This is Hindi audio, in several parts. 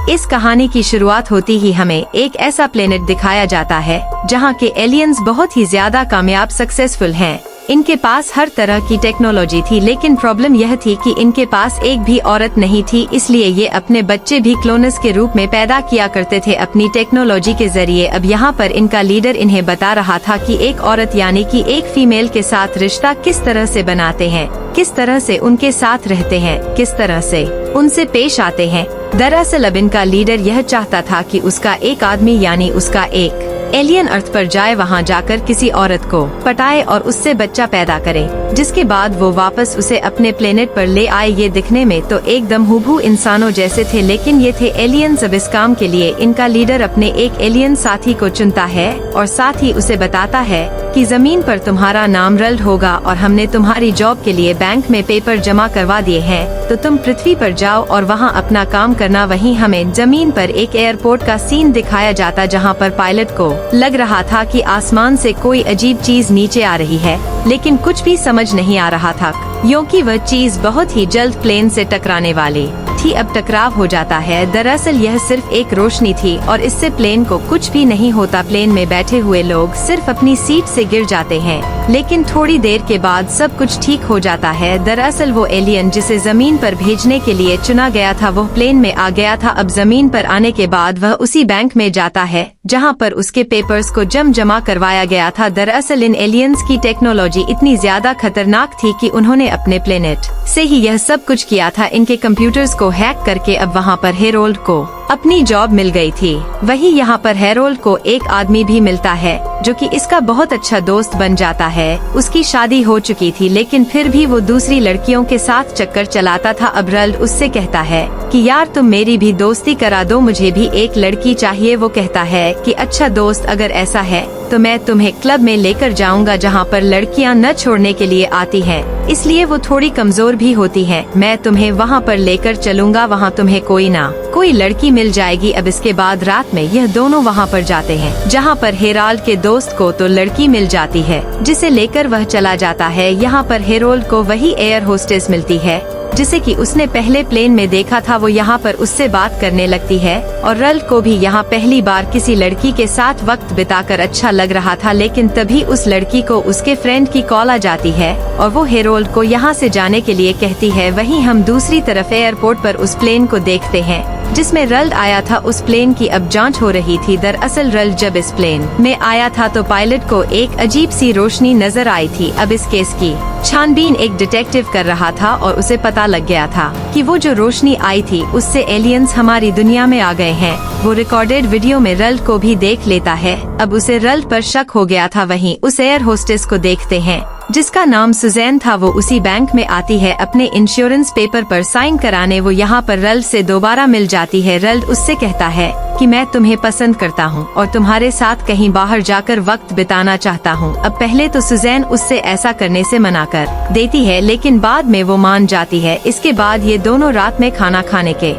इस कहानी की शुरुआत होती ही हमें एक ऐसा प्लेनेट दिखाया जाता है जहाँ के एलियंस बहुत ही ज्यादा कामयाब सक्सेसफुल हैं। इनके पास हर तरह की टेक्नोलॉजी थी, लेकिन प्रॉब्लम यह थी कि इनके पास एक भी औरत नहीं थी, इसलिए ये अपने बच्चे भी क्लोनस के रूप में पैदा किया करते थे अपनी टेक्नोलॉजी के जरिए। अब यहाँ पर इनका लीडर इन्हें बता रहा था कि एक औरत यानी कि एक फीमेल के साथ रिश्ता किस तरह से बनाते हैं, किस तरह से उनके साथ रहते हैं, किस तरह से उनसे पेश आते हैं। दरअसल अब इनका लीडर यह चाहता था कि उसका एक आदमी यानी उसका एक एलियन अर्थ पर जाए, वहाँ जाकर किसी औरत को पटाए और उससे बच्चा पैदा करे, जिसके बाद वो वापस उसे अपने प्लेनेट पर ले आए। ये दिखने में तो एकदम हूबहू इंसानों जैसे थे, लेकिन ये थे एलियंस। अब इस काम के लिए इनका लीडर अपने एक एलियन साथी को चुनता है और साथ ही उसे बताता है कि जमीन पर तुम्हारा नाम रल्ड होगा और हमने तुम्हारी जॉब के लिए बैंक में पेपर जमा करवा दिए हैं, तो तुम पृथ्वी पर जाओ और वहाँ अपना काम करना। वहीं हमें जमीन पर एक एयरपोर्ट का सीन दिखाया जाता, जहाँ पर पायलट को लग रहा था कि आसमान से कोई अजीब चीज नीचे आ रही है, लेकिन कुछ भी समझ नहीं आ रहा था क्योंकि वह चीज बहुत ही जल्द प्लेन से टकराने वाली थी। अब टकराव हो जाता है। दरअसल यह सिर्फ एक रोशनी थी और इससे प्लेन को कुछ भी नहीं होता। प्लेन में बैठे हुए लोग सिर्फ अपनी सीट से गिर जाते हैं, लेकिन थोड़ी देर के बाद सब कुछ ठीक हो जाता है। दरअसल वो एलियन जिसे जमीन पर भेजने के लिए चुना गया था वो प्लेन में आ गया था। अब जमीन पर आने के बाद वह उसी बैंक में जाता है जहाँ पर उसके पेपर्स को जमा करवाया गया था। दरअसल इन एलियंस की टेक्नोलॉजी इतनी ज्यादा खतरनाक थी कि उन्होंने अपने प्लेनेट से ही यह सब कुछ किया था। इनके कंप्यूटर्स को हैक करके अब वहाँ पर हेरोल्ड को अपनी जॉब मिल गई थी। वहीं यहाँ पर हेरोल्ड को एक आदमी भी मिलता है जो कि इसका बहुत अच्छा दोस्त बन जाता है। उसकी शादी हो चुकी थी, लेकिन फिर भी वो दूसरी लड़कियों के साथ चक्कर चलाता था। अब रल्ड उससे कहता है कि यार तुम मेरी भी दोस्ती करा दो, मुझे भी एक लड़की चाहिए। वो कहता है कि अच्छा दोस्त, अगर ऐसा है तो मैं तुम्हें क्लब में लेकर जाऊंगा जहाँ पर लड़कियाँ न छोड़ने के लिए आती हैं, इसलिए वो थोड़ी कमजोर भी होती हैं। मैं तुम्हें वहाँ पर लेकर चलूंगा, वहाँ तुम्हें कोई ना कोई लड़की मिल जाएगी। अब इसके बाद रात में यह दोनों वहाँ पर जाते हैं जहाँ पर हेराल्ड के दोस्त को तो लड़की मिल जाती है, जिसे लेकर वह चला जाता है। यहाँ पर हेरोल्ड को वही एयर होस्टेस मिलती है जिसे कि उसने पहले प्लेन में देखा था। वो यहाँ पर उससे बात करने लगती है और रल्ड को भी यहाँ पहली बार किसी लड़की के साथ वक्त बिताकर अच्छा लग रहा था, लेकिन तभी उस लड़की को उसके फ्रेंड की कॉल आ जाती है और वो हेरोल्ड को यहाँ से जाने के लिए कहती है। वहीं हम दूसरी तरफ एयरपोर्ट पर उस प्लेन को देखते हैं जिसमें रल्ड आया था। उस प्लेन की अब जांच हो रही थी। दरअसल रल्ड जब इस प्लेन में आया था तो पायलट को एक अजीब सी रोशनी नजर आई थी। अब इस केस की छानबीन एक डिटेक्टिव कर रहा था और उसे पता लग गया था कि वो जो रोशनी आई थी उससे एलियंस हमारी दुनिया में आ गए हैं। वो रिकॉर्डेड वीडियो में रल्ड को भी देख लेता है। अब उसे रल्ड पर शक हो गया था। वहीं उस एयर होस्टेस को देखते हैं जिसका नाम सुजैन था। वो उसी बैंक में आती है अपने इंश्योरेंस पेपर पर साइन कराने। वो यहाँ पर रल्ड से दोबारा मिल जाती है। रल्ड उससे कहता है कि मैं तुम्हें पसंद करता हूँ और तुम्हारे साथ कहीं बाहर जाकर वक्त बिताना चाहता हूँ। अब पहले तो सुजैन उससे ऐसा करने से मना कर देती है, लेकिन बाद में वो मान जाती है। इसके बाद ये दोनों रात में खाना खाने के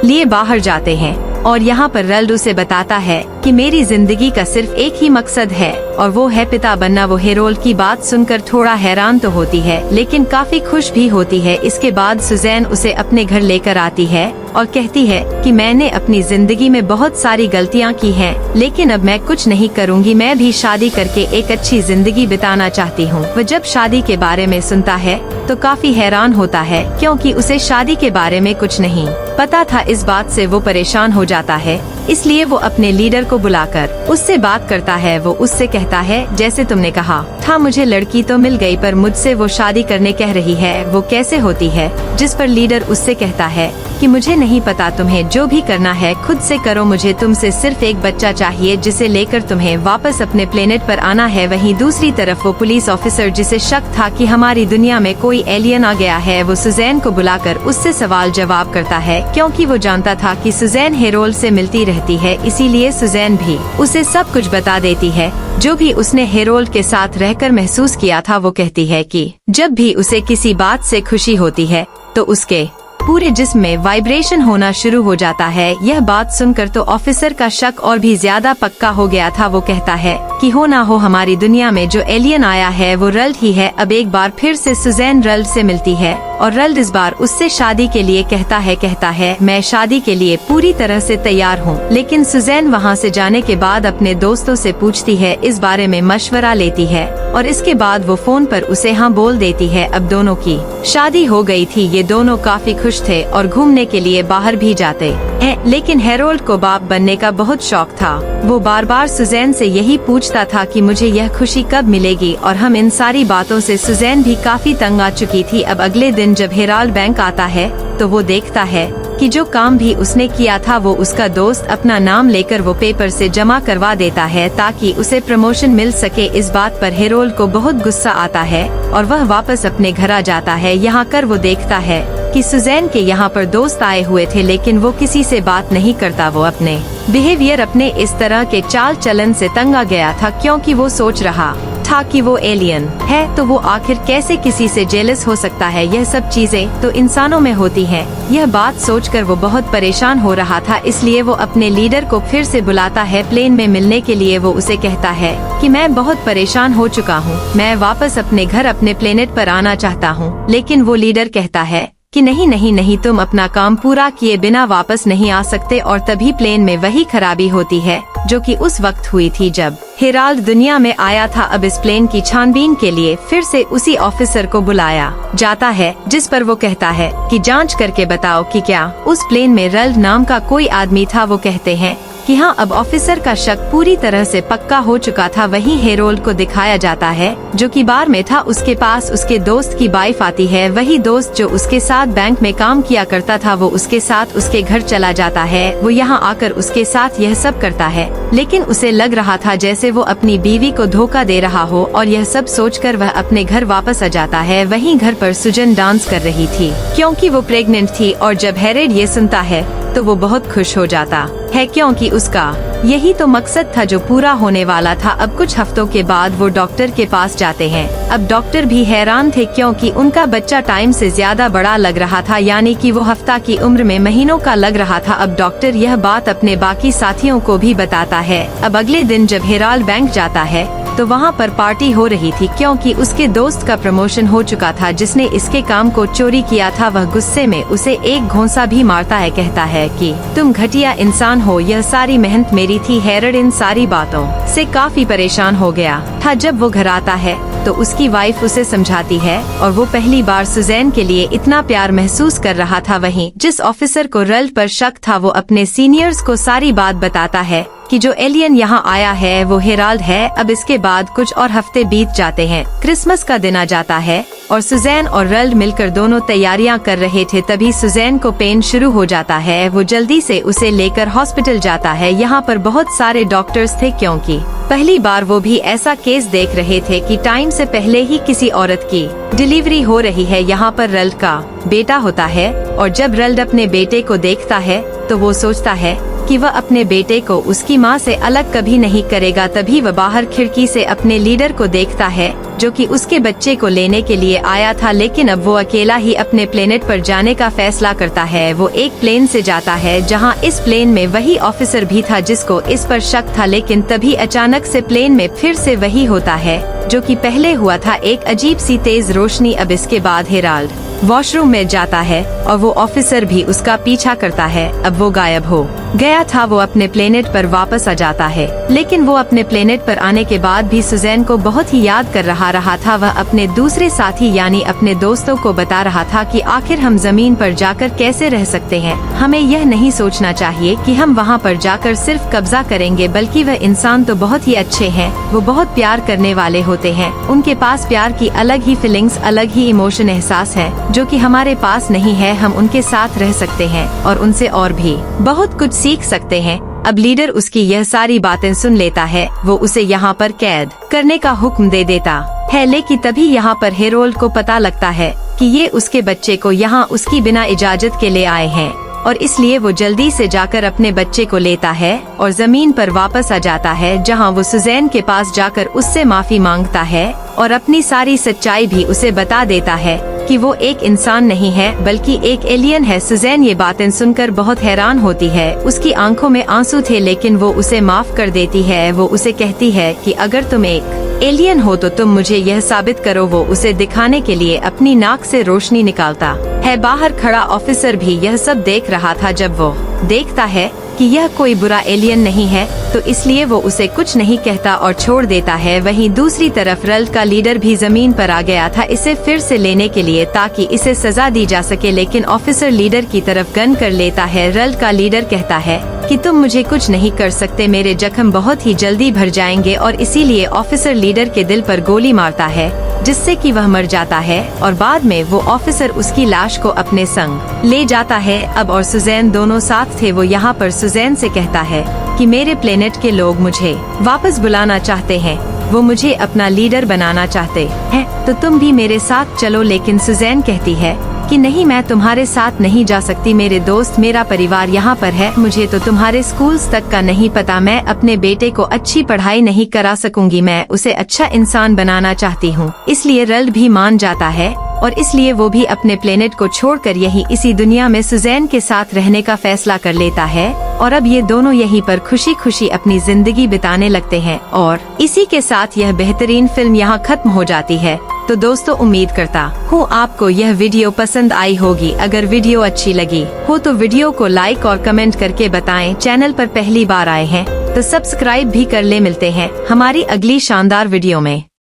लिए बाहर जाते हैं और यहाँ पर रल्ड उसे बताता है कि मेरी जिंदगी का सिर्फ एक ही मकसद है और वो है पिता बनना। वो हेरोल्ड की बात सुनकर थोड़ा हैरान तो होती है, लेकिन काफी खुश भी होती है। इसके बाद सुजैन उसे अपने घर लेकर आती है और कहती है कि मैंने अपनी जिंदगी में बहुत सारी गलतियाँ की हैं, लेकिन अब मैं कुछ नहीं करूँगी। मैं भी शादी करके एक अच्छी जिंदगी बिताना चाहती हूँ। वह जब शादी के बारे में सुनता है तो काफी हैरान होता है, क्योंकि उसे शादी के बारे में कुछ नहीं पता था। इस बात से वो परेशान हो जाता है, इसलिए वो अपने लीडर को बुलाकर उससे बात करता है। वो उससे कहता है जैसे तुमने कहा था मुझे लड़की तो मिल गई, पर मुझसे वो शादी करने कह रही है, वो कैसे होती है। जिस पर लीडर उससे कहता है कि मुझे नहीं पता, तुम्हें जो भी करना है खुद से करो, मुझे तुमसे सिर्फ एक बच्चा चाहिए जिसे लेकर तुम्हें वापस अपने प्लेनेट पर आना है। वहीं दूसरी तरफ वो पुलिस ऑफिसर जिसे शक था कि हमारी दुनिया में कोई एलियन आ गया है, वो सुजैन को बुलाकर उससे सवाल जवाब करता है, क्योंकि वो जानता था कि सुजैन हेरोल्ड से मिलती रहती है, इसीलिए सुजैन भी उसे सब कुछ बता देती है जो भी उसने हेरोल्ड के साथ रहकर महसूस किया था। वो कहती है कि जब भी उसे किसी बात से खुशी होती है तो उसके पूरे जिस्म में वाइब्रेशन होना शुरू हो जाता है। यह बात सुनकर तो ऑफिसर का शक और भी ज्यादा पक्का हो गया था। वो कहता है कि हो ना हो हमारी दुनिया में जो एलियन आया है वो रल्ड ही है। अब एक बार फिर से सुजैन रल्ड से मिलती है और रल्ड इस बार उससे शादी के लिए कहता है मैं शादी के लिए पूरी तरह से तैयार हूँ। लेकिन सुजैन वहाँ से जाने के बाद अपने दोस्तों से पूछती है, इस बारे में मशवरा लेती है और इसके बाद वो फोन पर उसे हाँ बोल देती है। अब दोनों की शादी हो गई थी। ये दोनों काफी खुश थे और घूमने के लिए बाहर भी जाते हैं। लेकिन हेरोल्ड को बाप बनने का बहुत शौक था। वो बार बार सुजैन से यही पूछता था कि मुझे यह खुशी कब मिलेगी, और हम इन सारी बातों से सुजैन भी काफी तंग आ चुकी थी। अब अगले दिन जब हेराल्ड बैंक आता है तो वो देखता है कि जो काम भी उसने किया था वो उसका दोस्त अपना नाम लेकर वो पेपर से जमा करवा देता है ताकि उसे प्रमोशन मिल सके। इस बात पर हेरोल्ड को बहुत गुस्सा आता है और वह वापस अपने घर आ जाता है। यहाँ कर वो देखता है कि सुजैन के यहाँ पर दोस्त आए हुए थे, लेकिन वो किसी से बात नहीं करता। वो अपने बिहेवियर, अपने इस तरह के चाल चलन से तंग आ गया था, क्योंकि वो सोच रहा था कि वो एलियन है तो वो आखिर कैसे किसी से जेलस हो सकता है। यह सब चीजें तो इंसानों में होती हैं। यह बात सोचकर वो बहुत परेशान हो रहा था, इसलिए वो अपने लीडर को फिर से बुलाता है प्लेन में मिलने के लिए। वो उसे कहता है कि मैं बहुत परेशान हो चुका हूँ, मैं वापस अपने घर अपने प्लेनेट पर आना चाहता हूँ। लेकिन वो लीडर कहता है कि नहीं, तुम अपना काम पूरा किए बिना वापस नहीं आ सकते। और तभी प्लेन में वही खराबी होती है जो कि उस वक्त हुई थी जब हेराल्ड दुनिया में आया था। अब इस प्लेन की छानबीन के लिए फिर से उसी ऑफिसर को बुलाया जाता है, जिस पर वो कहता है कि जांच करके बताओ कि क्या उस प्लेन में रल्ड नाम का कोई आदमी था। वो कहते हैं कि हाँ, अब ऑफिसर का शक पूरी तरह से पक्का हो चुका था। वहीं हेरोल्ड को दिखाया जाता है जो कि बार में था। उसके पास उसके दोस्त की वाइफ आती है। वही दोस्त जो उसके साथ बैंक में काम किया करता था, वो उसके साथ उसके घर चला जाता है। वो यहाँ आकर उसके साथ यह सब करता है, लेकिन उसे लग रहा था जैसे वो अपनी बीवी को धोखा दे रहा हो, और यह सब सोचकर वह अपने घर वापस आ जाता है। वहीं घर पर सुजन डांस कर रही थी क्योंकि वो प्रेग्नेंट थी, और जब हेरेड ये सुनता है तो वो बहुत खुश हो जाता है, क्योंकि उसका यही तो मकसद था जो पूरा होने वाला था। अब कुछ हफ्तों के बाद वो डॉक्टर के पास जाते हैं। अब डॉक्टर भी हैरान थे क्योंकि उनका बच्चा टाइम से ज्यादा बड़ा लग रहा था, यानी कि वो हफ्ता की उम्र में महीनों का लग रहा था। अब डॉक्टर यह बात अपने बाकी साथियों को भी बताता है। अब अगले दिन जब हेराल्ड बैंक जाता है तो वहाँ पर पार्टी हो रही थी, क्योंकि उसके दोस्त का प्रमोशन हो चुका था जिसने इसके काम को चोरी किया था। वह गुस्से में उसे एक घोंसा भी मारता है, कहता है कि तुम घटिया इंसान हो, यह सारी मेहनत मेरी थी। हेरड इन सारी बातों से काफी परेशान हो गया था। जब वो घर आता है तो उसकी वाइफ उसे समझाती है और वो पहली बार सुजैन के लिए इतना प्यार महसूस कर रहा था। वहीं जिस ऑफिसर को रल्ड पर शक था वो अपने सीनियर्स को सारी बात बताता है कि जो एलियन यहाँ आया है वो हेराल्ड है। अब इसके बाद कुछ और हफ्ते बीत जाते हैं। क्रिसमस का दिन आ जाता है और सुजैन और रल्ड मिलकर दोनों तैयारियां कर रहे थे। तभी सुजैन को पेन शुरू हो जाता है। वो जल्दी से उसे लेकर हॉस्पिटल जाता है। यहाँ पर बहुत सारे डॉक्टर्स थे क्योंकि पहली बार वो भी ऐसा केस देख रहे थे कि टाइम से पहले ही किसी औरत की डिलीवरी हो रही है। यहाँ पर रल्ड का बेटा होता है और जब रल्ड अपने बेटे को देखता है तो वो सोचता है कि वह अपने बेटे को उसकी माँ से अलग कभी नहीं करेगा। तभी वह बाहर खिड़की से अपने लीडर को देखता है जो कि उसके बच्चे को लेने के लिए आया था, लेकिन अब वो अकेला ही अपने प्लेनेट पर जाने का फैसला करता है। वो एक प्लेन से जाता है जहां इस प्लेन में वही ऑफिसर भी था जिसको इस पर शक था, लेकिन तभी अचानक से प्लेन में फिर से वही होता है जो कि पहले हुआ था, एक अजीब सी तेज रोशनी। अब इसके बाद हेराल्ड वॉशरूम में जाता है और वो ऑफिसर भी उसका पीछा करता है। अब वो गायब हो गया था। वो अपने प्लेनेट पर वापस आ जाता है, लेकिन वो अपने प्लेनेट पर आने के बाद भी सुजैन को बहुत ही याद कर रहा था। वह अपने दूसरे साथी यानी अपने दोस्तों को बता रहा था कि आखिर हम जमीन पर जाकर कैसे रह सकते हैं। हमें यह नहीं सोचना चाहिए कि हम वहाँ पर जाकर सिर्फ कब्जा करेंगे, बल्कि वह इंसान तो बहुत ही अच्छे हैं। वो बहुत प्यार करने वाले होते हैं। उनके पास प्यार की अलग ही फीलिंग्स, अलग ही इमोशन, एहसास है जो कि हमारे पास नहीं है। हम उनके साथ रह सकते हैं और उनसे और भी बहुत कुछ सीख सकते हैं। अब लीडर उसकी यह सारी बातें सुन लेता है। वो उसे यहाँ पर कैद करने का हुक्म दे देता है, लेकिन तभी यहाँ पर हेरोल्ड को पता लगता है कि ये उसके बच्चे को यहाँ उसकी बिना इजाजत के ले आए हैं, और इसलिए वो जल्दी से जाकर अपने बच्चे को लेता है और जमीन पर वापस आ जाता है, जहाँ वो सुजैन के पास जाकर उससे माफी मांगता है और अपनी सारी सच्चाई भी उसे बता देता है कि वो एक इंसान नहीं है बल्कि एक एलियन है। सुजैन ये बातें सुनकर बहुत हैरान होती है। उसकी आंखों में आंसू थे लेकिन वो उसे माफ कर देती है। वो उसे कहती है कि अगर तुम एक एलियन हो तो तुम मुझे यह साबित करो। वो उसे दिखाने के लिए अपनी नाक से रोशनी निकालता है। बाहर खड़ा ऑफिसर भी यह सब देख रहा था। जब वो देखता है कि यह कोई बुरा एलियन नहीं है तो इसलिए वो उसे कुछ नहीं कहता और छोड़ देता है। वहीं दूसरी तरफ रल्ड का लीडर भी जमीन पर आ गया था इसे फिर से लेने के लिए ताकि इसे सजा दी जा सके, लेकिन ऑफिसर लीडर की तरफ गन कर लेता है। रल्ड का लीडर कहता है कि तुम मुझे कुछ नहीं कर सकते, मेरे जख्म बहुत ही जल्दी भर जाएंगे, और इसीलिए ऑफिसर लीडर के दिल पर गोली मारता है जिससे कि वह मर जाता है और बाद में वो ऑफिसर उसकी लाश को अपने संग ले जाता है। अब और सुजैन दोनों साथ थे। वो यहाँ पर सुजैन से कहता है कि मेरे प्लेनेट के लोग मुझे वापस बुलाना चाहते हैं, वो मुझे अपना लीडर बनाना चाहते हैं, तो तुम भी मेरे साथ चलो। लेकिन सुजैन कहती है कि नहीं, मैं तुम्हारे साथ नहीं जा सकती, मेरे दोस्त मेरा परिवार यहाँ पर है, मुझे तो तुम्हारे स्कूल्स तक का नहीं पता, मैं अपने बेटे को अच्छी पढ़ाई नहीं करा सकूंगी, मैं उसे अच्छा इंसान बनाना चाहती हूँ। इसलिए रल्ड भी मान जाता है और इसलिए वो भी अपने प्लेनेट को छोड़कर यही इसी दुनिया में सुजैन के साथ रहने का फैसला कर लेता है। और अब ये दोनों यहीं पर खुशी खुशी अपनी जिंदगी बिताने लगते हैं। और इसी के साथ यह बेहतरीन फिल्म यहाँ खत्म हो जाती है। तो दोस्तों, उम्मीद करता हूँ आपको यह वीडियो पसंद आई होगी। अगर वीडियो अच्छी लगी हो तो वीडियो को लाइक और कमेंट करके बताएं। चैनल पर पहली बार आए हैं तो सब्सक्राइब भी कर ले। मिलते हैं हमारी अगली शानदार वीडियो में।